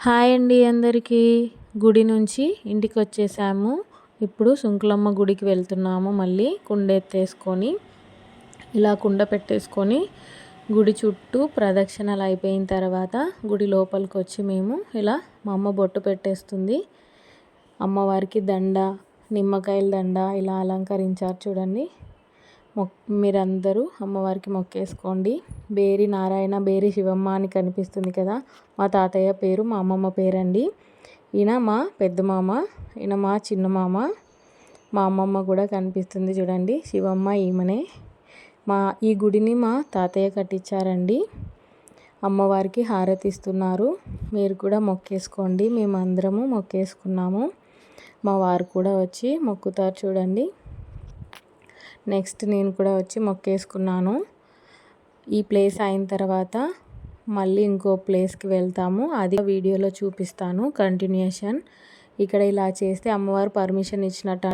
Hi అండి అందరికీ. గుడి నుంచి ఇంటికి వచ్చేసాము. ఇప్పుడు సుంకులమ్మ గుడికి వెళ్తున్నాము. మళ్ళీ కుండ ఎత్తేసుకొని ఇలా కుండ పెట్టేసుకొని గుడి చుట్టూ ప్రదక్షిణలు అయిపోయిన తర్వాత గుడి లోపలికి వచ్చి మేము ఇలా మా అమ్మ బొట్టు పెట్టేస్తుంది. అమ్మవారికి దండ, నిమ్మకాయల దండ ఇలా అలంకరించారు చూడండి. మీరందరూ అమ్మవారికి మొక్కేసుకోండి. బేరి నారాయణ, బేరి శివమ్మ అని కనిపిస్తుంది కదా, మా తాతయ్య పేరు, మా అమ్మమ్మ పేరండి. ఈయన మా పెద్ద మామ, ఈయన మా చిన్న మామ. మా అమ్మమ్మ కూడా కనిపిస్తుంది చూడండి, శివమ్మ ఈమెనే. ఈ గుడిని మా తాతయ్య కట్టించారండి. అమ్మవారికి హారతి ఇస్తున్నారు. మీరు కూడా మొక్కేసుకోండి. మేము అందరము మొక్కేసుకున్నాము. మా వారు కూడా వచ్చి మొక్కుతారు చూడండి. నెక్స్ట్ నేను కూడా వచ్చి మొక్కేసుకున్నాను. ఈ ప్లేస్ అయిన తర్వాత మళ్ళీ ఇంకో ప్లేస్కి వెళ్తాము. అది వీడియోలో చూపిస్తాను కంటిన్యూషన్. ఇక్కడ ఇలా చేస్తే అమ్మవారు పర్మిషన్ ఇచ్చినట్టు